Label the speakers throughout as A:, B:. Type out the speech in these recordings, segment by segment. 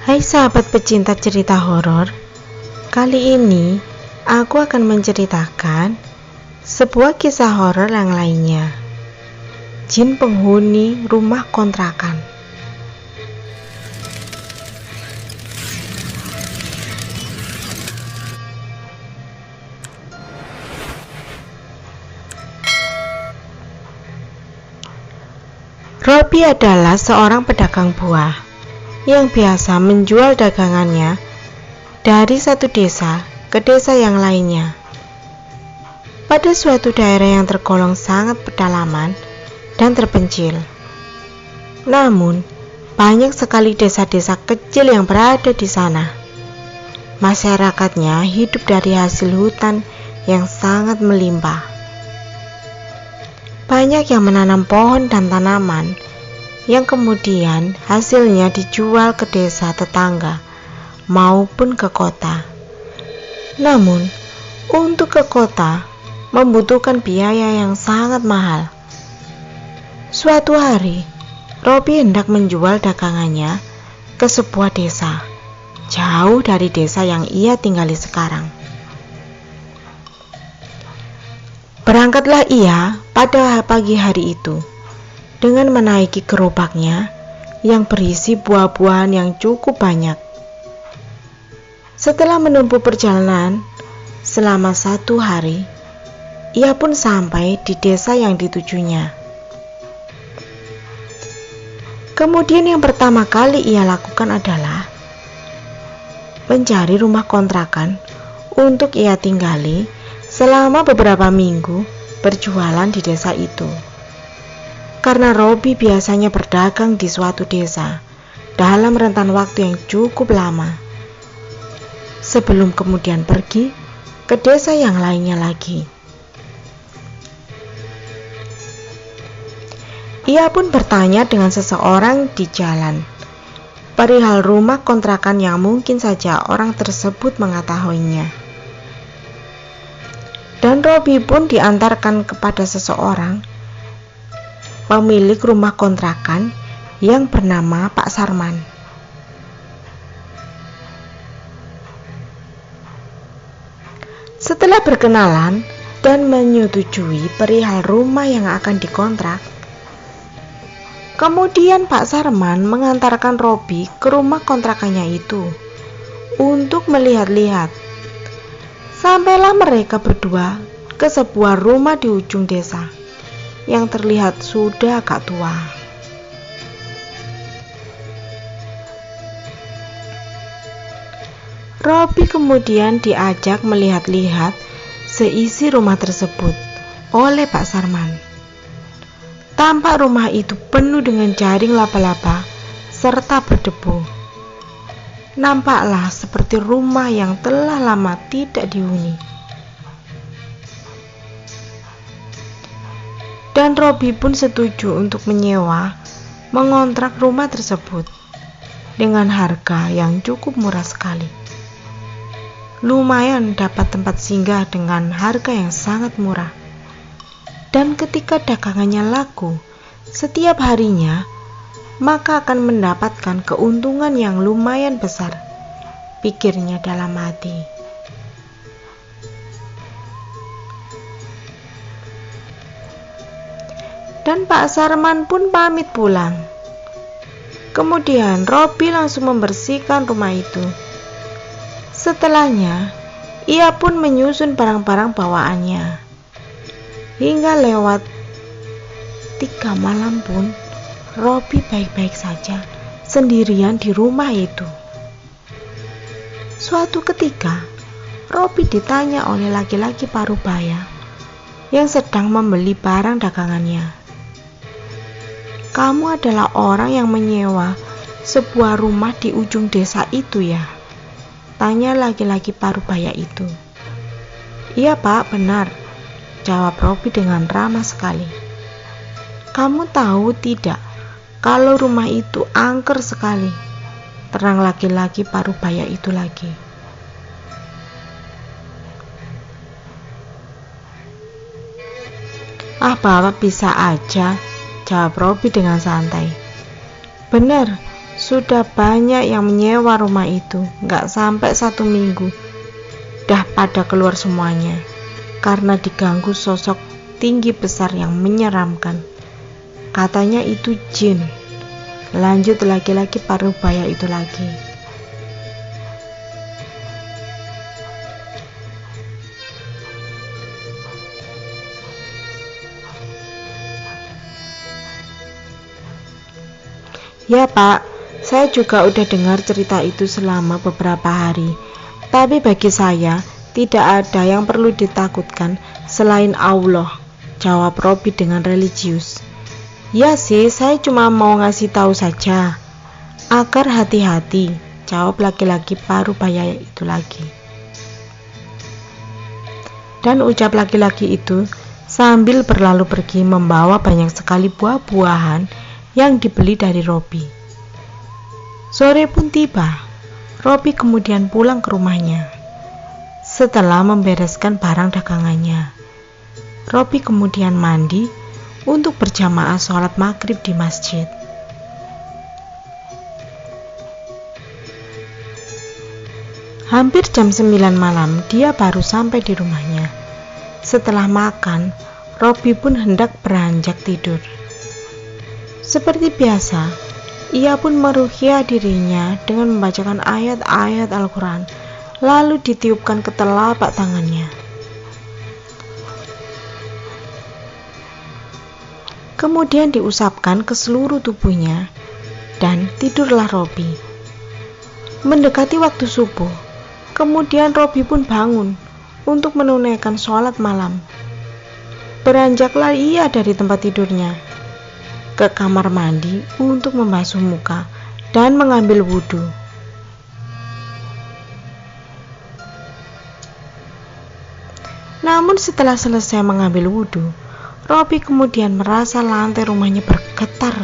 A: Hai sahabat pecinta cerita horor, kali ini aku akan menceritakan sebuah kisah horor yang lainnya. Jin penghuni rumah kontrakan. Robi adalah seorang pedagang buah yang biasa menjual dagangannya dari satu desa ke desa yang lainnya. Pada suatu daerah yang tergolong sangat pedalaman dan terpencil. Namun, banyak sekali desa-desa kecil yang berada di sana. Masyarakatnya hidup dari hasil hutan yang sangat melimpah. Banyak yang menanam pohon dan tanaman yang kemudian hasilnya dijual ke desa tetangga maupun ke kota. Namun, untuk ke kota membutuhkan biaya yang sangat mahal. Suatu hari, Robi hendak menjual dagangannya ke sebuah desa, jauh dari desa yang ia tinggali sekarang. Berangkatlah ia pada pagi hari itu dengan menaiki gerobaknya yang berisi buah-buahan yang cukup banyak. Setelah menempuh perjalanan selama 1 hari, ia pun sampai di desa yang ditujunya. Kemudian yang pertama kali ia lakukan adalah mencari rumah kontrakan untuk ia tinggali selama beberapa minggu berjualan di desa itu. Karena Robi biasanya berdagang di suatu desa dalam rentan waktu yang cukup lama, sebelum kemudian pergi ke desa yang lainnya lagi. Ia pun bertanya dengan seseorang di jalan perihal rumah kontrakan yang mungkin saja orang tersebut mengetahuinya. Dan Robi pun diantarkan kepada seseorang pemilik rumah kontrakan yang bernama Pak Sarman. Setelah berkenalan dan menyetujui perihal rumah yang akan dikontrak, kemudian Pak Sarman mengantarkan Robi ke rumah kontrakannya itu untuk melihat-lihat. Sampailah mereka berdua ke sebuah rumah di ujung desa yang terlihat sudah agak tua. Robi kemudian diajak melihat-lihat seisi rumah tersebut oleh Pak Sarman. Tampak rumah itu penuh dengan jaring laba-laba serta berdebu. Nampaklah seperti rumah yang telah lama tidak dihuni. Dan Robi pun setuju untuk mengontrak rumah tersebut dengan harga yang cukup murah sekali. Lumayan dapat tempat singgah dengan harga yang sangat murah. Dan ketika dagangannya laku setiap harinya, maka akan mendapatkan keuntungan yang lumayan besar, pikirnya dalam hati. Dan Pak Sarman pun pamit pulang. Kemudian Robi langsung membersihkan rumah itu. Setelahnya, ia pun menyusun barang-barang bawaannya. Hingga lewat 3 malam pun Robi baik-baik saja sendirian di rumah itu. Suatu ketika, Robi ditanya oleh laki-laki parubaya yang sedang membeli barang dagangannya. "Kamu adalah orang yang menyewa sebuah rumah di ujung desa itu ya?" tanya laki-laki parubaya itu. "Iya Pak, benar," jawab Robi dengan ramah sekali. "Kamu tahu tidak kalau rumah itu angker sekali?" terang laki-laki parubaya itu lagi. "Ah, Bapak bisa aja," jawab Robi dengan santai. "Benar, Sudah banyak yang menyewa rumah itu, nggak sampai 1 minggu. Dah pada keluar semuanya, karena diganggu sosok tinggi besar yang menyeramkan. Katanya itu jin. Lanjut laki-laki parubaya itu lagi. Ya Pak, saya juga udah dengar cerita itu selama beberapa hari. Tapi bagi saya, tidak ada yang perlu ditakutkan selain Allah, jawab Robi dengan religius. Ya sih, saya cuma mau ngasih tahu saja, agar hati-hati, jawab laki-laki parubaya itu lagi. Dan ucap laki-laki itu sambil berlalu pergi membawa banyak sekali buah-buahan yang dibeli dari Robi. Sore pun tiba. Robi kemudian pulang ke rumahnya. Setelah membereskan barang dagangannya, Robi kemudian mandi untuk berjamaah sholat maghrib di masjid. Hampir jam 9 malam dia baru sampai di rumahnya. Setelah makan, Robi pun hendak beranjak tidur. Seperti biasa, ia pun meruqyah dirinya dengan membacakan ayat-ayat Al-Quran, lalu ditiupkan ke telapak tangannya. Kemudian diusapkan ke seluruh tubuhnya, dan tidurlah Robi. Mendekati waktu subuh, kemudian Robi pun bangun untuk menunaikan sholat malam. Beranjaklah ia dari tempat tidurnya ke kamar mandi untuk membasuh muka dan mengambil wudhu. Namun setelah selesai mengambil wudhu, Robi kemudian merasa lantai rumahnya bergetar,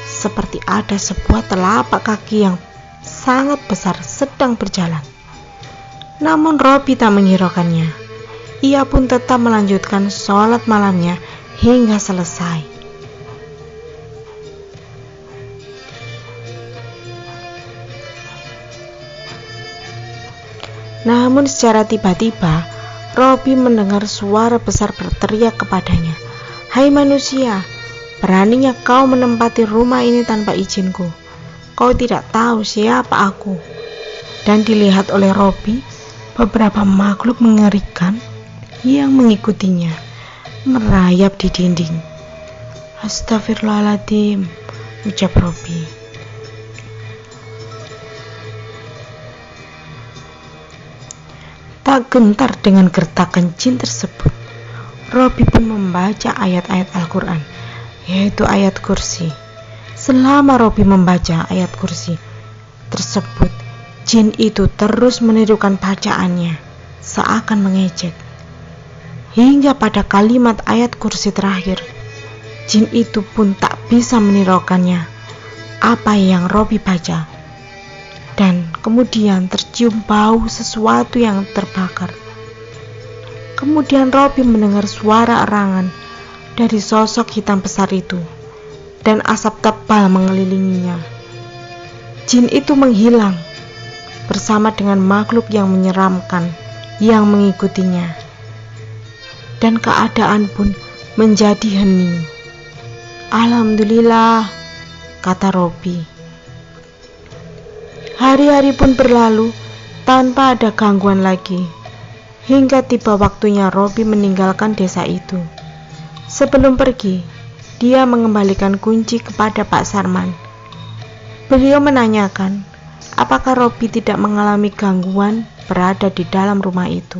A: seperti ada sebuah telapak kaki yang sangat besar sedang berjalan. Namun Robi tak menghiraukannya. Ia pun tetap melanjutkan sholat malamnya hingga selesai. Namun secara tiba-tiba, Robi mendengar suara besar berteriak kepadanya, "Hai manusia, beraninya kau menempati rumah ini tanpa izinku? Kau tidak tahu siapa aku?" Dan dilihat oleh Robi, beberapa makhluk mengerikan yang mengikutinya merayap di dinding. "Astagfirullahaladzim," ucap Robi. Tak gentar dengan gertakan jin tersebut, Robi pun membaca ayat-ayat Al-Quran, yaitu ayat kursi. Selama Robi membaca ayat kursi tersebut, jin itu terus menirukan bacaannya, seakan mengejek. Hingga pada kalimat ayat kursi terakhir, jin itu pun tak bisa menirukannya apa yang Robi baca. Dan kemudian tercium bau sesuatu yang terbakar. Kemudian Robi mendengar suara erangan dari sosok hitam besar itu, dan asap tebal mengelilinginya. Jin itu menghilang bersama dengan makhluk yang menyeramkan yang mengikutinya, dan keadaan pun menjadi hening. "Alhamdulillah," kata Robi. Hari-hari pun berlalu tanpa ada gangguan lagi, hingga tiba waktunya Robi meninggalkan desa itu. Sebelum pergi, dia mengembalikan kunci kepada Pak Sarman. Beliau menanyakan apakah Robi tidak mengalami gangguan berada di dalam rumah itu.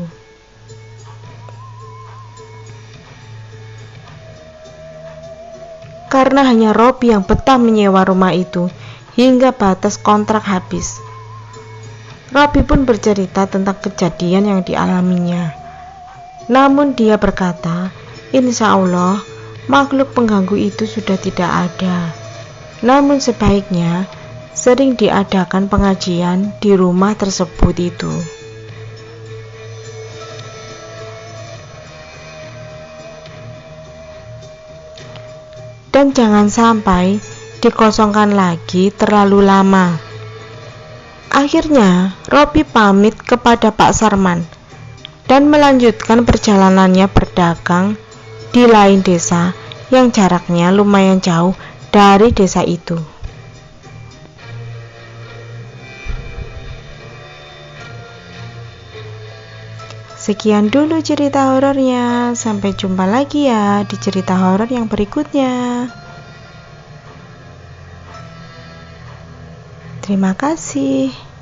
A: Karena hanya Robi yang betah menyewa rumah itu hingga batas kontrak habis. Robi pun bercerita tentang kejadian yang dialaminya. Namun dia berkata, insya Allah makhluk pengganggu itu sudah tidak ada. Namun sebaiknya sering diadakan pengajian di rumah tersebut itu. Dan jangan sampai dikosongkan lagi terlalu lama. Akhirnya, Robi pamit kepada Pak Sarman dan melanjutkan perjalanannya berdagang di lain desa yang jaraknya lumayan jauh dari desa itu. Sekian dulu cerita horornya. Sampai jumpa lagi ya di cerita horor yang berikutnya. Terima kasih.